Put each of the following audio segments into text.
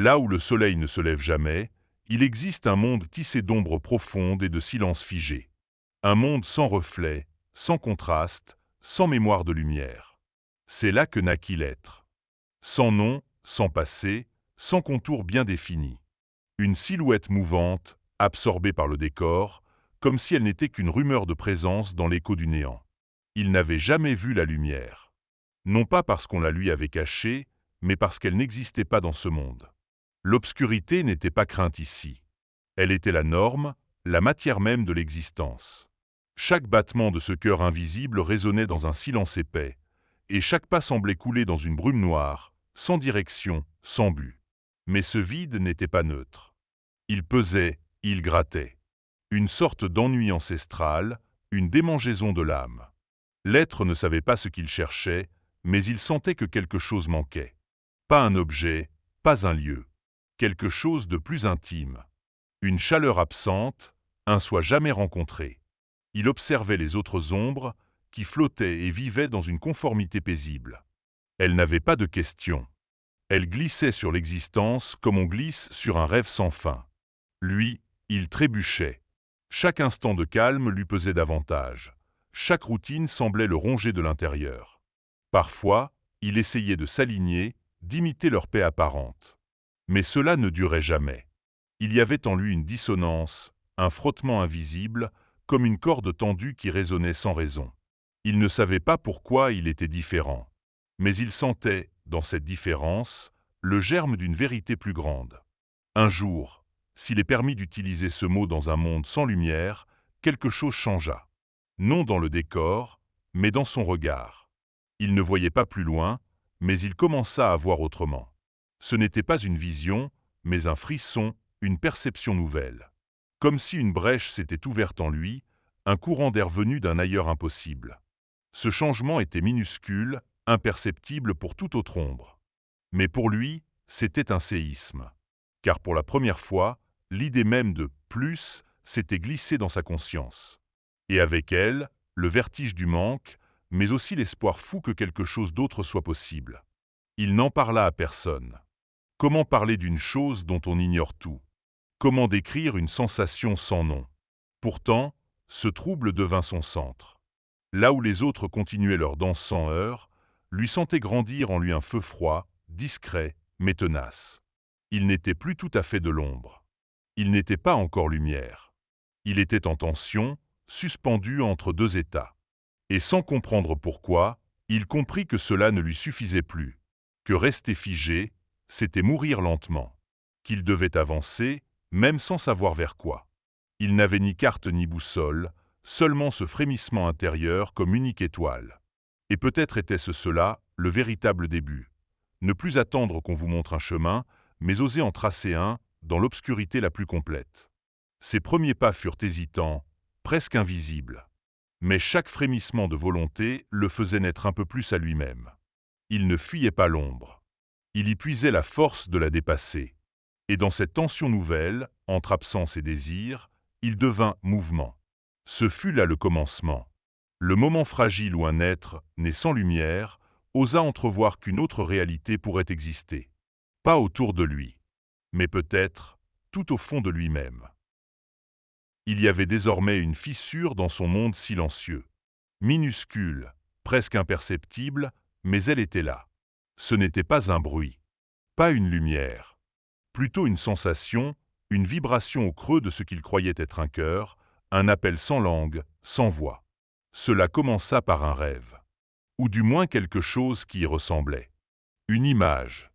Là où le soleil ne se lève jamais, il existe un monde tissé d'ombres profondes et de silences figés. Un monde sans reflet, sans contraste, sans mémoire de lumière. C'est là que naquit l'être. Sans nom, sans passé, sans contour bien défini. Une silhouette mouvante, absorbée par le décor, comme si elle n'était qu'une rumeur de présence dans l'écho du néant. Il n'avait jamais vu la lumière. Non pas parce qu'on la lui avait cachée, mais parce qu'elle n'existait pas dans ce monde. L'obscurité n'était pas crainte ici. Elle était la norme, la matière même de l'existence. Chaque battement de ce cœur invisible résonnait dans un silence épais, et chaque pas semblait couler dans une brume noire, sans direction, sans but. Mais ce vide n'était pas neutre. Il pesait, il grattait. Une sorte d'ennui ancestral, une démangeaison de l'âme. L'être ne savait pas ce qu'il cherchait, mais il sentait que quelque chose manquait. Pas un objet, pas un lieu. Quelque chose de plus intime. Une chaleur absente, un soi jamais rencontré. Il observait les autres ombres, qui flottaient et vivaient dans une conformité paisible. Elles n'avaient pas de questions. Elles glissaient sur l'existence comme on glisse sur un rêve sans fin. Lui, il trébuchait. Chaque instant de calme lui pesait davantage. Chaque routine semblait le ronger de l'intérieur. Parfois, il essayait de s'aligner, d'imiter leur paix apparente. Mais cela ne durait jamais. Il y avait en lui une dissonance, un frottement invisible, comme une corde tendue qui résonnait sans raison. Il ne savait pas pourquoi il était différent. Mais il sentait, dans cette différence, le germe d'une vérité plus grande. Un jour, s'il est permis d'utiliser ce mot dans un monde sans lumière, quelque chose changea. Non dans le décor, mais dans son regard. Il ne voyait pas plus loin, mais il commença à voir autrement. Ce n'était pas une vision, mais un frisson, une perception nouvelle. Comme si une brèche s'était ouverte en lui, un courant d'air venu d'un ailleurs impossible. Ce changement était minuscule, imperceptible pour toute autre ombre. Mais pour lui, c'était un séisme. Car pour la première fois, l'idée même de « plus » s'était glissée dans sa conscience. Et avec elle, le vertige du manque, mais aussi l'espoir fou que quelque chose d'autre soit possible. Il n'en parla à personne. Comment parler d'une chose dont on ignore tout? Comment décrire une sensation sans nom? Pourtant, ce trouble devint son centre. Là où les autres continuaient leur danse sans heurts, lui sentait grandir en lui un feu froid, discret, mais tenace. Il n'était plus tout à fait de l'ombre. Il n'était pas encore lumière. Il était en tension, suspendu entre deux états. Et sans comprendre pourquoi, il comprit que cela ne lui suffisait plus, que rester figé, c'était mourir lentement, qu'il devait avancer, même sans savoir vers quoi. Il n'avait ni carte ni boussole, seulement ce frémissement intérieur comme unique étoile. Et peut-être était-ce cela, le véritable début. Ne plus attendre qu'on vous montre un chemin, mais oser en tracer un, dans l'obscurité la plus complète. Ses premiers pas furent hésitants, presque invisibles. Mais chaque frémissement de volonté le faisait naître un peu plus à lui-même. Il ne fuyait pas l'ombre. Il y puisait la force de la dépasser. Et dans cette tension nouvelle, entre absence et désir, il devint mouvement. Ce fut là le commencement. Le moment fragile où un être, né sans lumière, osa entrevoir qu'une autre réalité pourrait exister. Pas autour de lui, mais peut-être tout au fond de lui-même. Il y avait désormais une fissure dans son monde silencieux. Minuscule, presque imperceptible, mais elle était là. Ce n'était pas un bruit, pas une lumière. Plutôt une sensation, une vibration au creux de ce qu'il croyait être un cœur, un appel sans langue, sans voix. Cela commença par un rêve. Ou du moins quelque chose qui y ressemblait. Une image.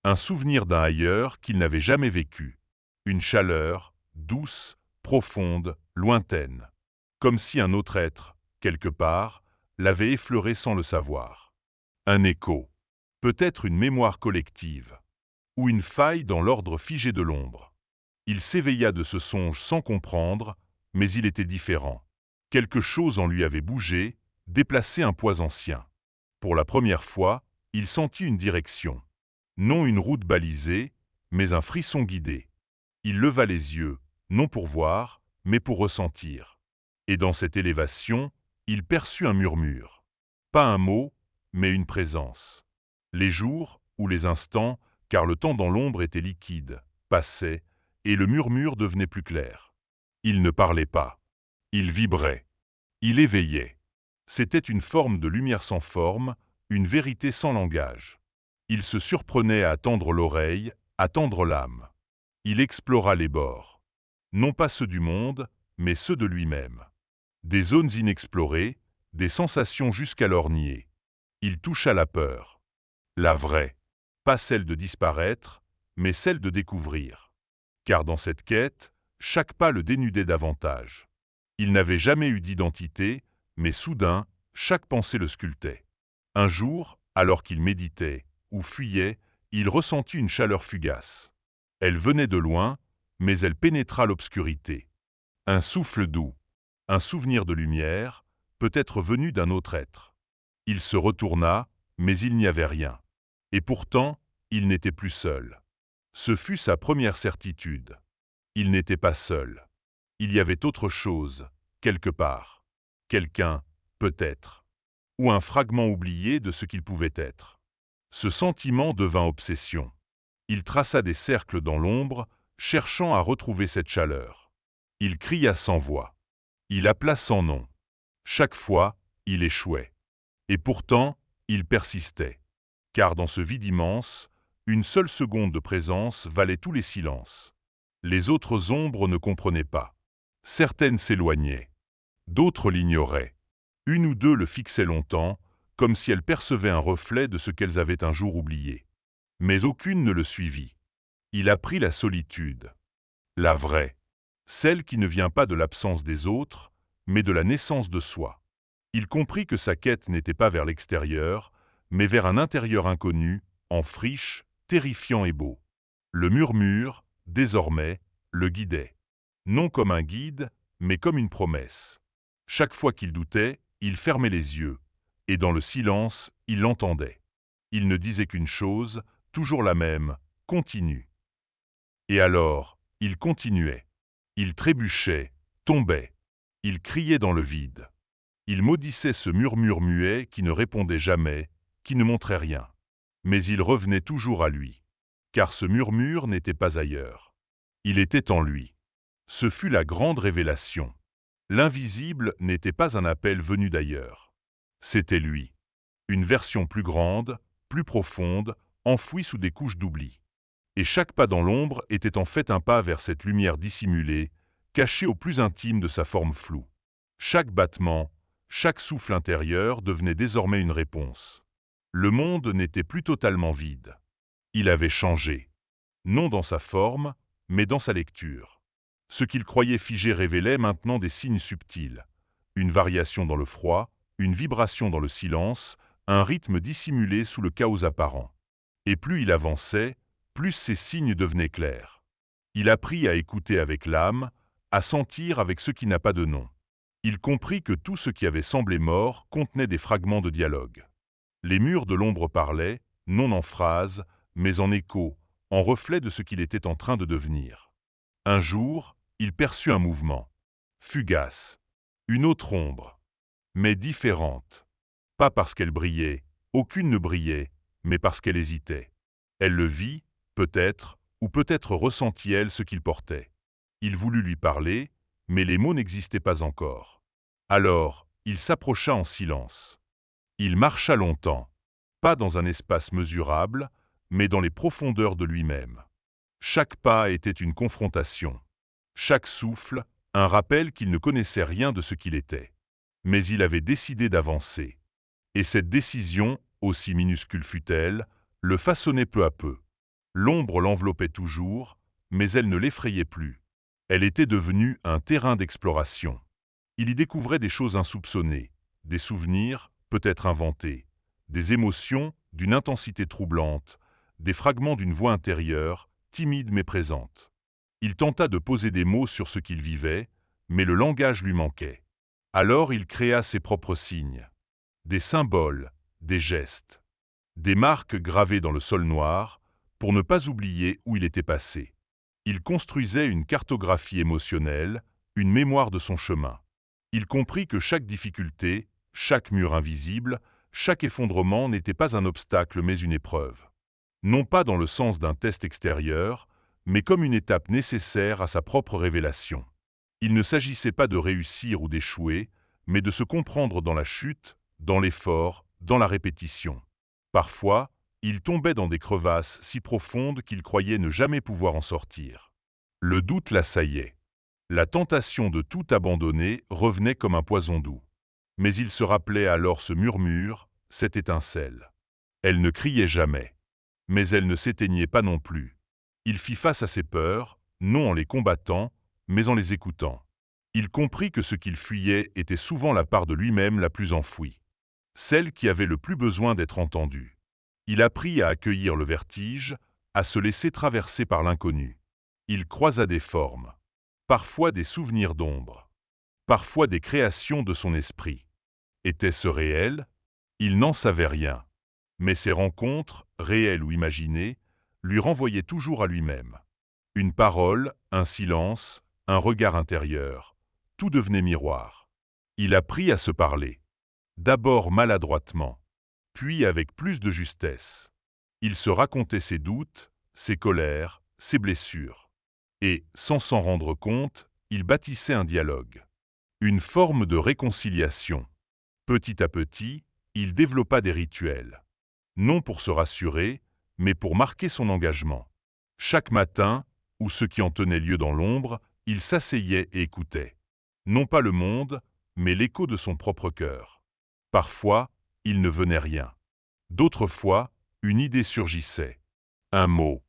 Un souvenir d'un ailleurs qu'il n'avait jamais vécu. Une chaleur, douce, profonde, lointaine. Comme si un autre être, quelque part, l'avait effleuré sans le savoir. Un écho. Peut-être une mémoire collective. Ou une faille dans l'ordre figé de l'ombre. Il s'éveilla de ce songe sans comprendre, mais il était différent. Quelque chose en lui avait bougé, déplacé un poids ancien. Pour la première fois, il sentit une direction. Non une route balisée, mais un frisson guidé. Il leva les yeux, non pour voir, mais pour ressentir. Et dans cette élévation, il perçut un murmure. Pas un mot, mais une présence. Les jours, ou les instants, car le temps dans l'ombre était liquide, passait, et le murmure devenait plus clair. Il ne parlait pas. Il vibrait. Il éveillait. C'était une forme de lumière sans forme, une vérité sans langage. Il se surprenait à tendre l'oreille, à tendre l'âme. Il explora les bords. Non pas ceux du monde, mais ceux de lui-même. Des zones inexplorées, des sensations jusqu'alors niées. Il toucha la peur. La vraie. Pas celle de disparaître, mais celle de découvrir. Car dans cette quête, chaque pas le dénudait davantage. Il n'avait jamais eu d'identité, mais soudain, chaque pensée le sculptait. Un jour, alors qu'il méditait, ou fuyait, il ressentit une chaleur fugace. Elle venait de loin, mais elle pénétra l'obscurité. Un souffle doux, un souvenir de lumière, peut-être venu d'un autre être. Il se retourna, mais il n'y avait rien. Et pourtant, il n'était plus seul. Ce fut sa première certitude. Il n'était pas seul. Il y avait autre chose, quelque part. Quelqu'un, peut-être. Ou un fragment oublié de ce qu'il pouvait être. Ce sentiment devint obsession. Il traça des cercles dans l'ombre, cherchant à retrouver cette chaleur. Il cria sans voix. Il appela sans nom. Chaque fois, il échouait. Et pourtant, il persistait. Car dans ce vide immense, une seule seconde de présence valait tous les silences. Les autres ombres ne comprenaient pas. Certaines s'éloignaient. D'autres l'ignoraient. Une ou deux le fixaient longtemps, comme si elles percevaient un reflet de ce qu'elles avaient un jour oublié. Mais aucune ne le suivit. Il apprit la solitude. La vraie. Celle qui ne vient pas de l'absence des autres, mais de la naissance de soi. Il comprit que sa quête n'était pas vers l'extérieur, mais vers un intérieur inconnu, en friche, terrifiant et beau. Le murmure, désormais, le guidait. Non comme un guide, mais comme une promesse. Chaque fois qu'il doutait, il fermait les yeux, et dans le silence, il l'entendait. Il ne disait qu'une chose, toujours la même, continue. Et alors, il continuait. Il trébuchait, tombait. Il criait dans le vide. Il maudissait ce murmure muet qui ne répondait jamais, qui ne montrait rien. Mais il revenait toujours à lui. Car ce murmure n'était pas ailleurs. Il était en lui. Ce fut la grande révélation. L'invisible n'était pas un appel venu d'ailleurs. C'était lui. Une version plus grande, plus profonde, enfouie sous des couches d'oubli. Et chaque pas dans l'ombre était en fait un pas vers cette lumière dissimulée, cachée au plus intime de sa forme floue. Chaque battement, chaque souffle intérieur devenait désormais une réponse. Le monde n'était plus totalement vide. Il avait changé. Non dans sa forme, mais dans sa lecture. Ce qu'il croyait figé révélait maintenant des signes subtils. Une variation dans le froid, une vibration dans le silence, un rythme dissimulé sous le chaos apparent. Et plus il avançait, plus ces signes devenaient clairs. Il apprit à écouter avec l'âme, à sentir avec ce qui n'a pas de nom. Il comprit que tout ce qui avait semblé mort contenait des fragments de dialogue. Les murs de l'ombre parlaient, non en phrases, mais en échos, en reflet de ce qu'il était en train de devenir. Un jour, il perçut un mouvement. Fugace. Une autre ombre. Mais différente. Pas parce qu'elle brillait, aucune ne brillait, mais parce qu'elle hésitait. Elle le vit, peut-être, ou peut-être ressentit-elle ce qu'il portait. Il voulut lui parler, mais les mots n'existaient pas encore. Alors, il s'approcha en silence. Il marcha longtemps, pas dans un espace mesurable, mais dans les profondeurs de lui-même. Chaque pas était une confrontation. Chaque souffle, un rappel qu'il ne connaissait rien de ce qu'il était. Mais il avait décidé d'avancer. Et cette décision, aussi minuscule fût-elle, le façonnait peu à peu. L'ombre l'enveloppait toujours, mais elle ne l'effrayait plus. Elle était devenue un terrain d'exploration. Il y découvrait des choses insoupçonnées, des souvenirs, peut-être inventés, des émotions d'une intensité troublante, des fragments d'une voix intérieure, timide mais présente. Il tenta de poser des mots sur ce qu'il vivait, mais le langage lui manquait. Alors il créa ses propres signes. Des symboles, des gestes, des marques gravées dans le sol noir, pour ne pas oublier où il était passé. Il construisait une cartographie émotionnelle, une mémoire de son chemin. Il comprit que chaque difficulté, chaque mur invisible, chaque effondrement n'était pas un obstacle mais une épreuve. non pas dans le sens d'un test extérieur, mais comme une étape nécessaire à sa propre révélation. Il ne s'agissait pas de réussir ou d'échouer, mais de se comprendre dans la chute, dans l'effort, dans la répétition. Parfois, il tombait dans des crevasses si profondes qu'il croyait ne jamais pouvoir en sortir. Le doute l'assaillait. La tentation de tout abandonner revenait comme un poison doux. Mais il se rappelait alors ce murmure, cette étincelle. Elle ne criait jamais. Mais elle ne s'éteignait pas non plus. Il fit face à ses peurs, non en les combattant, mais en les écoutant. Il comprit que ce qu'il fuyait était souvent la part de lui-même la plus enfouie, celle qui avait le plus besoin d'être entendue. Il apprit à accueillir le vertige, à se laisser traverser par l'inconnu. Il croisa des formes, parfois des souvenirs d'ombre, parfois des créations de son esprit. Était-ce réel? Il n'en savait rien. Mais ces rencontres, réelles ou imaginées, lui renvoyaient toujours à lui-même. Une parole, un silence, un regard intérieur, tout devenait miroir. Il apprit à se parler. D'abord maladroitement, puis avec plus de justesse. Il se racontait ses doutes, ses colères, ses blessures. Et, sans s'en rendre compte, il bâtissait un dialogue. Une forme de réconciliation. Petit à petit, il développa des rituels. Non pour se rassurer, mais pour marquer son engagement. Chaque matin, ou ce qui en tenait lieu dans l'ombre, il s'asseyait et écoutait. Non pas le monde, mais l'écho de son propre cœur. Parfois, il ne venait rien. D'autres fois, une idée surgissait. Un mot,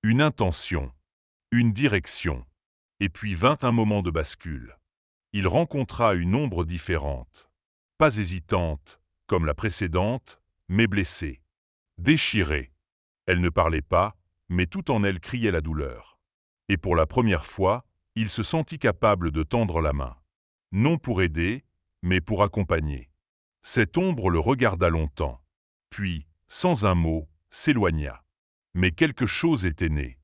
une intention, une direction. Et puis vint un moment de bascule. Il rencontra une ombre différente. Pas hésitante, comme la précédente, mais blessée. Déchirée. Elle ne parlait pas, mais tout en elle criait la douleur. Et pour la première fois, il se sentit capable de tendre la main. Non pour aider, mais pour accompagner. Cette ombre le regarda longtemps. Puis, sans un mot, s'éloigna. Mais quelque chose était né.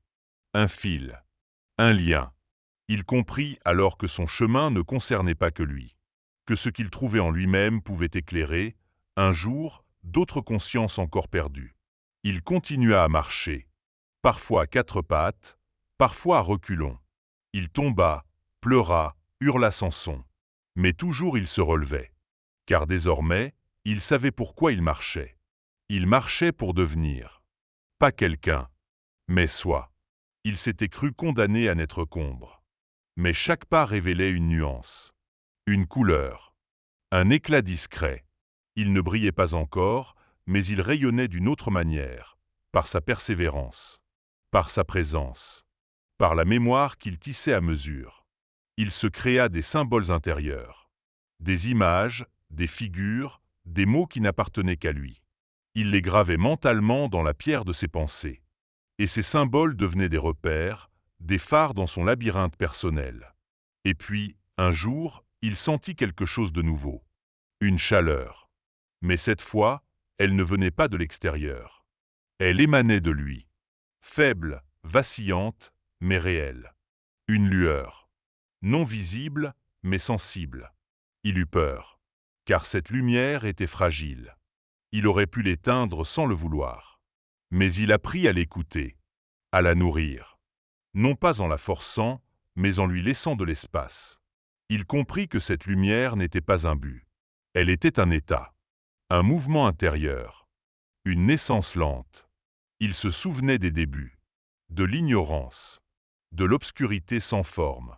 Un fil. Un lien. Il comprit alors que son chemin ne concernait pas que lui. Que ce qu'il trouvait en lui-même pouvait éclairer, un jour, d'autres consciences encore perdues. Il continua à marcher. Parfois à quatre pattes, parfois à reculons. Il tomba, pleura, hurla sans son. Mais toujours il se relevait. Car désormais, il savait pourquoi il marchait. Il marchait pour devenir. Pas quelqu'un, mais soi. Il s'était cru condamné à n'être qu'ombre. Mais chaque pas révélait une nuance, une couleur, un éclat discret. Il ne brillait pas encore, mais il rayonnait d'une autre manière, par sa persévérance, par sa présence, par la mémoire qu'il tissait à mesure. Il se créa des symboles intérieurs, des images, des figures, des mots qui n'appartenaient qu'à lui. Il les gravait mentalement dans la pierre de ses pensées. Et ces symboles devenaient des repères, des phares dans son labyrinthe personnel. Et puis, un jour, il sentit quelque chose de nouveau. Une chaleur. Mais cette fois, elle ne venait pas de l'extérieur. Elle émanait de lui. Faible, vacillante, mais réelle. Une lueur. Non visible, mais sensible. Il eut peur. Car cette lumière était fragile. Il aurait pu l'éteindre sans le vouloir. Mais il apprit à l'écouter, à la nourrir. Non pas en la forçant, mais en lui laissant de l'espace. Il comprit que cette lumière n'était pas un but. Elle était un état, un mouvement intérieur, une naissance lente. Il se souvenait des débuts, de l'ignorance, de l'obscurité sans forme.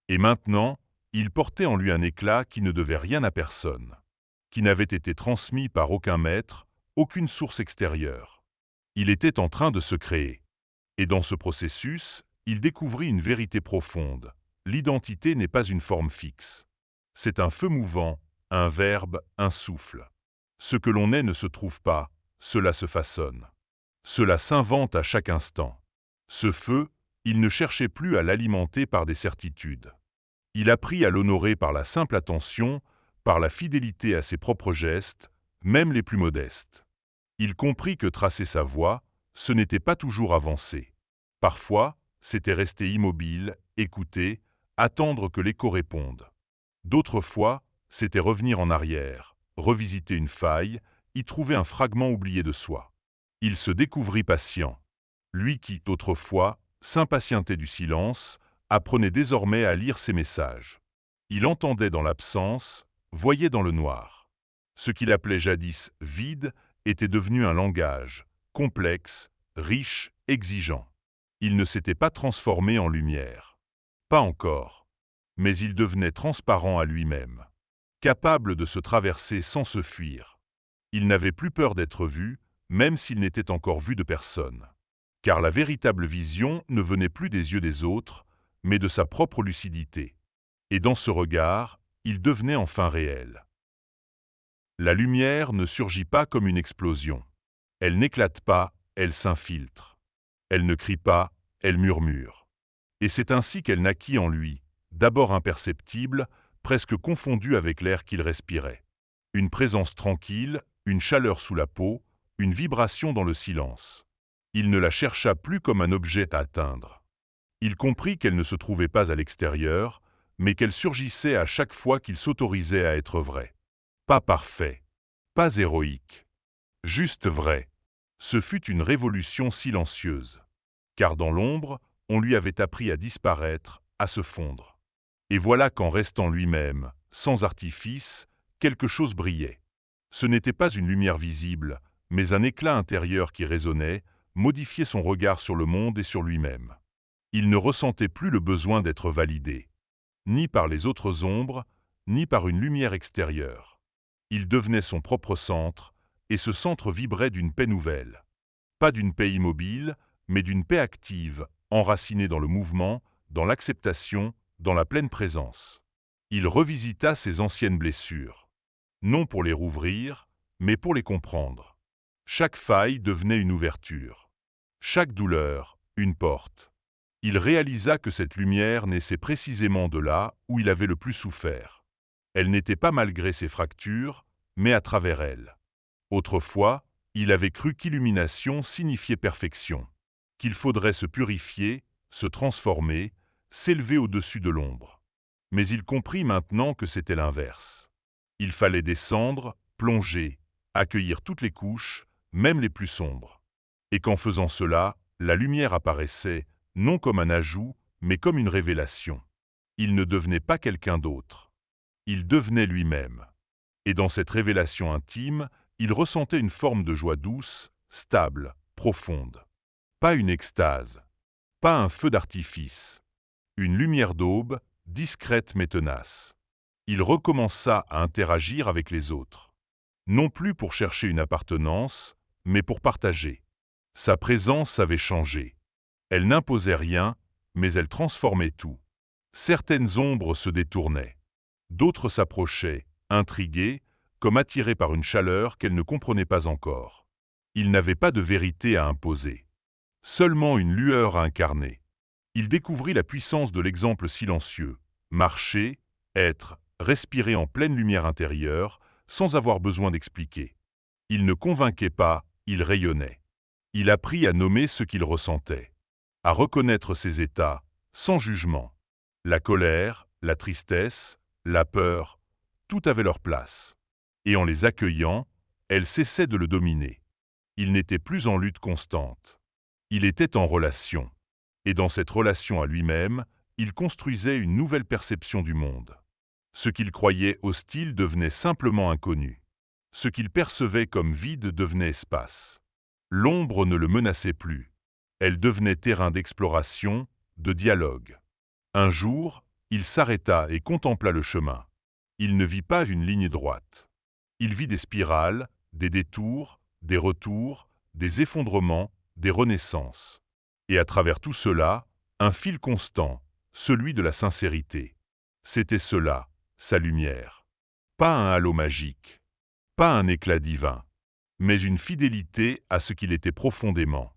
Et maintenant, il portait en lui un éclat qui ne devait rien à personne, qui n'avait été transmis par aucun maître, aucune source extérieure. Il était en train de se créer. Et dans ce processus, il découvrit une vérité profonde. L'identité n'est pas une forme fixe. C'est un feu mouvant, un verbe, un souffle. Ce que l'on est ne se trouve pas, cela se façonne. Cela s'invente à chaque instant. Ce feu, il ne cherchait plus à l'alimenter par des certitudes. Il apprit à l'honorer par la simple attention, par la fidélité à ses propres gestes, même les plus modestes. Il comprit que tracer sa voie, ce n'était pas toujours avancer. Parfois, c'était rester immobile, écouter, attendre que l'écho réponde. D'autres fois, c'était revenir en arrière, revisiter une faille, y trouver un fragment oublié de soi. Il se découvrit patient. Lui qui, autrefois, s'impatientait du silence, apprenait désormais à lire ses messages. Il entendait dans l'absence, voyait dans le noir. Ce qu'il appelait jadis vide était devenu un langage, complexe, riche, exigeant. Il ne s'était pas transformé en lumière. Pas encore. Mais il devenait transparent à lui-même, capable de se traverser sans se fuir. Il n'avait plus peur d'être vu, même s'il n'était encore vu de personne. Car la véritable vision ne venait plus des yeux des autres, mais de sa propre lucidité. Et dans ce regard, il devenait enfin réel. La lumière ne surgit pas comme une explosion. Elle n'éclate pas, elle s'infiltre. Elle ne crie pas, elle murmure. Et c'est ainsi qu'elle naquit en lui, d'abord imperceptible, presque confondue avec l'air qu'il respirait. Une présence tranquille, une chaleur sous la peau, une vibration dans le silence. Il ne la chercha plus comme un objet à atteindre. Il comprit qu'elle ne se trouvait pas à l'extérieur, mais qu'elle surgissait à chaque fois qu'il s'autorisait à être vrai. Pas parfait, pas héroïque, juste vrai. Ce fut une révolution silencieuse. Car dans l'ombre, on lui avait appris à disparaître, à se fondre. Et voilà qu'en restant lui-même, sans artifice, quelque chose brillait. Ce n'était pas une lumière visible, mais un éclat intérieur qui résonnait, modifiait son regard sur le monde et sur lui-même. Il ne ressentait plus le besoin d'être validé, ni par les autres ombres, ni par une lumière extérieure. Il devenait son propre centre, et ce centre vibrait d'une paix nouvelle. Pas d'une paix immobile, mais d'une paix active, enracinée dans le mouvement, dans l'acceptation, dans la pleine présence. Il revisita ses anciennes blessures, non pour les rouvrir, mais pour les comprendre. Chaque faille devenait une ouverture. Chaque douleur, une porte. Il réalisa que cette lumière naissait précisément de là où il avait le plus souffert. Elle n'était pas malgré ses fractures, mais à travers elles. Autrefois, il avait cru qu'illumination signifiait perfection, qu'il faudrait se purifier, se transformer, s'élever au-dessus de l'ombre. Mais il comprit maintenant que c'était l'inverse. Il fallait descendre, plonger, accueillir toutes les couches, même les plus sombres. Et qu'en faisant cela, la lumière apparaissait, non comme un ajout, mais comme une révélation. Il ne devenait pas quelqu'un d'autre. Il devenait lui-même. Et dans cette révélation intime, il ressentait une forme de joie douce, stable, profonde. Pas une extase, pas un feu d'artifice. Une lumière d'aube, discrète mais tenace. Il recommença à interagir avec les autres. Non plus pour chercher une appartenance, mais pour partager. Sa présence avait changé. Elle n'imposait rien, mais elle transformait tout. Certaines ombres se détournaient. D'autres s'approchaient, intriguées, comme attirées par une chaleur qu'elle ne comprenait pas encore. Il n'avait pas de vérité à imposer. Seulement une lueur à incarner. Il découvrit la puissance de l'exemple silencieux. Marcher, être, respirer en pleine lumière intérieure, sans avoir besoin d'expliquer. Il ne convainquait pas, il rayonnait. Il apprit à nommer ce qu'il ressentait, à reconnaître ses états, sans jugement. La colère, la tristesse, la peur, tout avait leur place. Et en les accueillant, elle cessait de le dominer. Il n'était plus en lutte constante. Il était en relation. Et dans cette relation à lui-même, il construisait une nouvelle perception du monde. Ce qu'il croyait hostile devenait simplement inconnu. Ce qu'il percevait comme vide devenait espace. L'ombre ne le menaçait plus. Elle devenait terrain d'exploration, de dialogue. Un jour, il s'arrêta et contempla le chemin. Il ne vit pas une ligne droite. Il vit des spirales, des détours, des retours, des effondrements, des renaissances. Et à travers tout cela, un fil constant, celui de la sincérité. C'était cela, sa lumière. Pas un halo magique, pas un éclat divin, mais une fidélité à ce qu'il était profondément.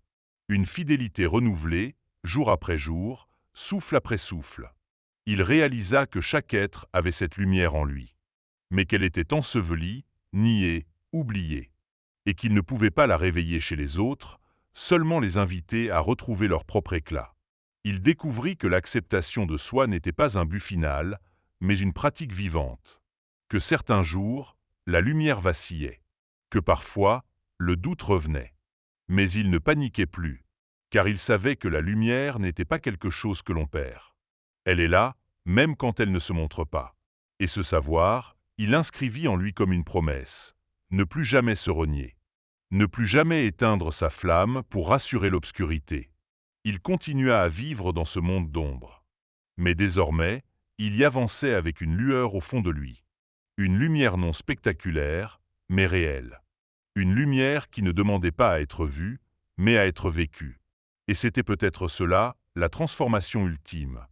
Une fidélité renouvelée, jour après jour, souffle après souffle. Il réalisa que chaque être avait cette lumière en lui, mais qu'elle était ensevelie, niée, oubliée, et qu'il ne pouvait pas la réveiller chez les autres, seulement les inviter à retrouver leur propre éclat. Il découvrit que l'acceptation de soi n'était pas un but final, mais une pratique vivante. Que certains jours, la lumière vacillait. Que parfois, le doute revenait. Mais il ne paniquait plus, car il savait que la lumière n'était pas quelque chose que l'on perd. Elle est là, même quand elle ne se montre pas. Et ce savoir, il inscrivit en lui comme une promesse, ne plus jamais se renier, ne plus jamais éteindre sa flamme pour rassurer l'obscurité. Il continua à vivre dans ce monde d'ombre. Mais désormais, il y avançait avec une lueur au fond de lui. Une lumière non spectaculaire, mais réelle. Une lumière qui ne demandait pas à être vue, mais à être vécue. Et c'était peut-être cela, la transformation ultime.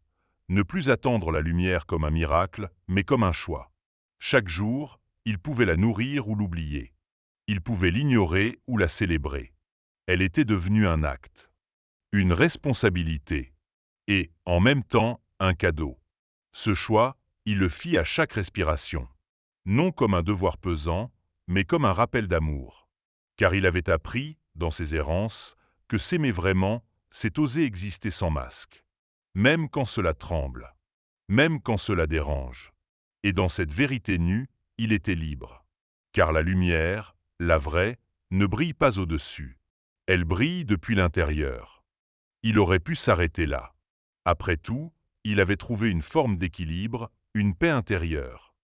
Ne plus attendre la lumière comme un miracle, mais comme un choix. Chaque jour, il pouvait la nourrir ou l'oublier. Il pouvait l'ignorer ou la célébrer. Elle était devenue un acte, une responsabilité, et, en même temps, un cadeau. Ce choix, il le fit à chaque respiration. Non comme un devoir pesant, mais comme un rappel d'amour. Car il avait appris, dans ses errances, que s'aimer vraiment, c'est oser exister sans masque. Même quand cela tremble. Même quand cela dérange. Et dans cette vérité nue, il était libre. Car la lumière, la vraie, ne brille pas au-dessus. Elle brille depuis l'intérieur. Il aurait pu s'arrêter là. Après tout, il avait trouvé une forme d'équilibre, une paix intérieure.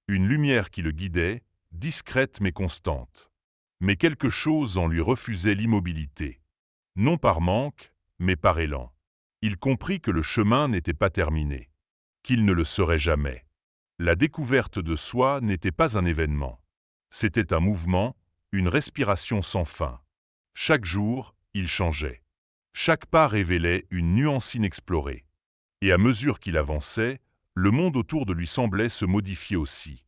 Une lumière qui le guidait, discrète mais constante. Mais quelque chose en lui refusait l'immobilité. Non par manque, mais par élan. Il comprit que le chemin n'était pas terminé, qu'il ne le serait jamais. La découverte de soi n'était pas un événement. C'était un mouvement, une respiration sans fin. Chaque jour, il changeait. Chaque pas révélait une nuance inexplorée. Et à mesure qu'il avançait, le monde autour de lui semblait se modifier aussi.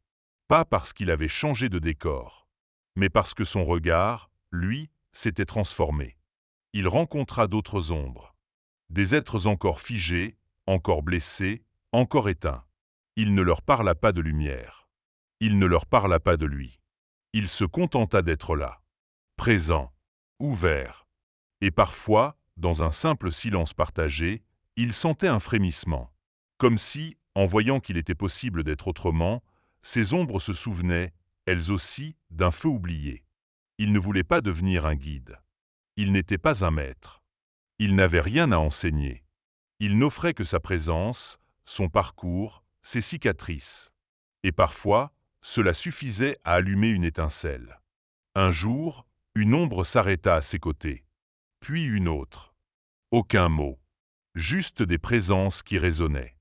Pas parce qu'il avait changé de décor, mais parce que son regard, lui, s'était transformé. Il rencontra d'autres ombres. Des êtres encore figés, encore blessés, encore éteints. Il ne leur parla pas de lumière. Il ne leur parla pas de lui. Il se contenta d'être là, présent, ouvert. Et parfois, dans un simple silence partagé, il sentait un frémissement. Comme si, en voyant qu'il était possible d'être autrement, ces ombres se souvenaient, elles aussi, d'un feu oublié. Il ne voulait pas devenir un guide. Il n'était pas un maître. Il n'avait rien à enseigner. Il n'offrait que sa présence, son parcours, ses cicatrices. Et parfois, cela suffisait à allumer une étincelle. Un jour, une ombre s'arrêta à ses côtés. Puis une autre. Aucun mot. Juste des présences qui résonnaient.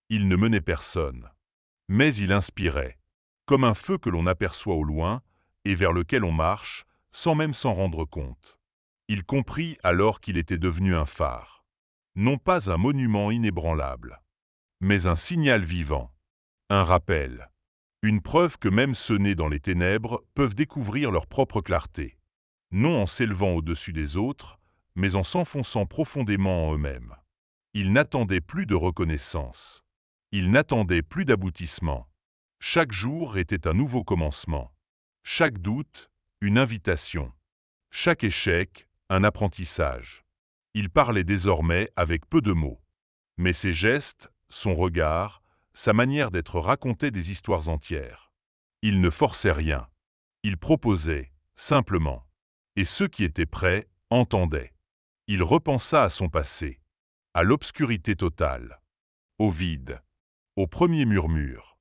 Il ne menait personne. Mais il inspirait. Comme un feu que l'on aperçoit au loin et vers lequel on marche, sans même s'en rendre compte. Il comprit alors qu'il était devenu un phare. Non pas un monument inébranlable, mais un signal vivant. Un rappel. Une preuve que même ceux nés dans les ténèbres peuvent découvrir leur propre clarté. Non en s'élevant au-dessus des autres, mais en s'enfonçant profondément en eux-mêmes. Ils n'attendaient plus de reconnaissance. Ils n'attendaient plus d'aboutissement. Chaque jour était un nouveau commencement. Chaque doute, une invitation. Chaque échec, un apprentissage. Il parlait désormais avec peu de mots. Mais ses gestes, son regard, sa manière d'être racontaient des histoires entières. Il ne forçait rien. Il proposait, simplement. Et ceux qui étaient prêts entendaient. Il repensa à son passé, à l'obscurité totale, au vide, au premier murmure,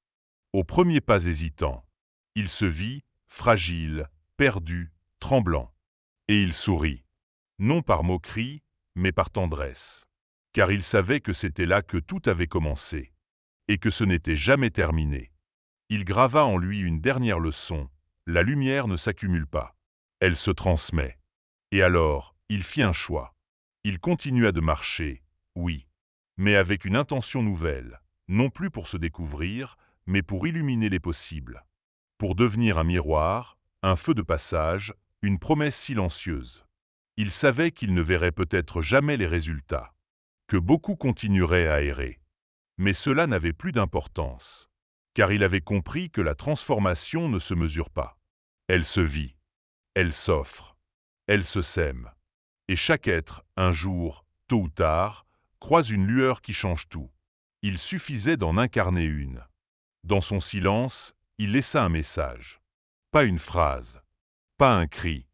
aux premiers pas hésitants. Il se vit, fragile, perdu, tremblant. Et il sourit, non par moquerie, mais par tendresse. Car il savait que c'était là que tout avait commencé, et que ce n'était jamais terminé. Il grava en lui une dernière leçon, la lumière ne s'accumule pas, elle se transmet. Et alors, il fit un choix. Il continua de marcher, oui, mais avec une intention nouvelle, non plus pour se découvrir, mais pour illuminer les possibles. Pour devenir un miroir, un feu de passage, une promesse silencieuse. Il savait qu'il ne verrait peut-être jamais les résultats, que beaucoup continueraient à errer. Mais cela n'avait plus d'importance, car il avait compris que la transformation ne se mesure pas. Elle se vit, elle s'offre, elle se sème. Et chaque être, un jour, tôt ou tard, croise une lueur qui change tout. Il suffisait d'en incarner une. Dans son silence, il laissa un message. Pas une phrase, pas un cri,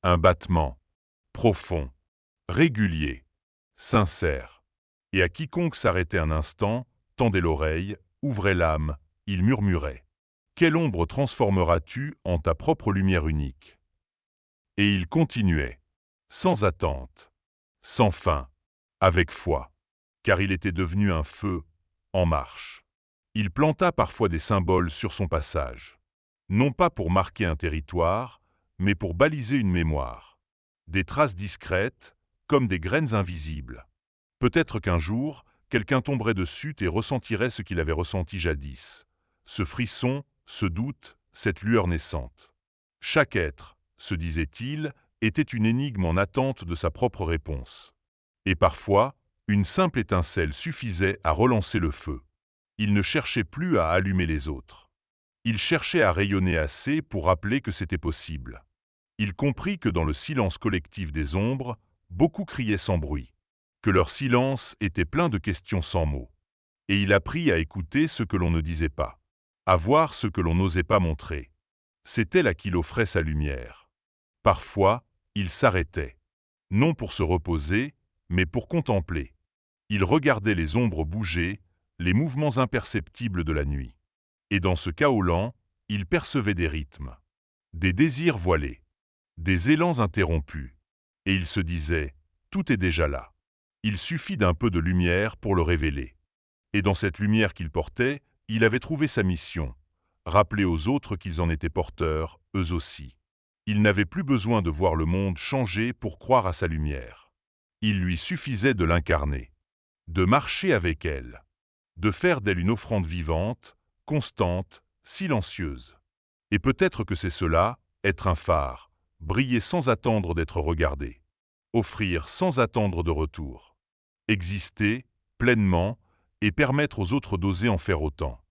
un battement, profond, régulier, sincère. Et à quiconque s'arrêtait un instant, tendait l'oreille, ouvrait l'âme, il murmurait « Quelle ombre transformeras-tu en ta propre lumière unique ?» Et il continuait, sans attente, sans fin, avec foi, car il était devenu un feu en marche. Il planta parfois des symboles sur son passage, non pas pour marquer un territoire, mais pour baliser une mémoire. Des traces discrètes, comme des graines invisibles. Peut-être qu'un jour, quelqu'un tomberait dessus et ressentirait ce qu'il avait ressenti jadis. Ce frisson, ce doute, cette lueur naissante. Chaque être, se disait-il, était une énigme en attente de sa propre réponse. Et parfois, une simple étincelle suffisait à relancer le feu. Il ne cherchait plus à allumer les autres. Il cherchait à rayonner assez pour rappeler que c'était possible. Il comprit que dans le silence collectif des ombres, beaucoup criaient sans bruit, que leur silence était plein de questions sans mots. Et il apprit à écouter ce que l'on ne disait pas, à voir ce que l'on n'osait pas montrer. C'est elle à qui il offrait sa lumière. Parfois, il s'arrêtait, non pour se reposer, mais pour contempler. Il regardait les ombres bouger, les mouvements imperceptibles de la nuit. Et dans ce chaos lent, il percevait des rythmes, des désirs voilés, des élans interrompus. Et il se disait, tout est déjà là. Il suffit d'un peu de lumière pour le révéler. Et dans cette lumière qu'il portait, il avait trouvé sa mission, rappeler aux autres qu'ils en étaient porteurs, eux aussi. Il n'avait plus besoin de voir le monde changer pour croire à sa lumière. Il lui suffisait de l'incarner, de marcher avec elle, de faire d'elle une offrande vivante, constante, silencieuse. Et peut-être que c'est cela, être un phare, briller sans attendre d'être regardé, offrir sans attendre de retour, exister pleinement et permettre aux autres d'oser en faire autant.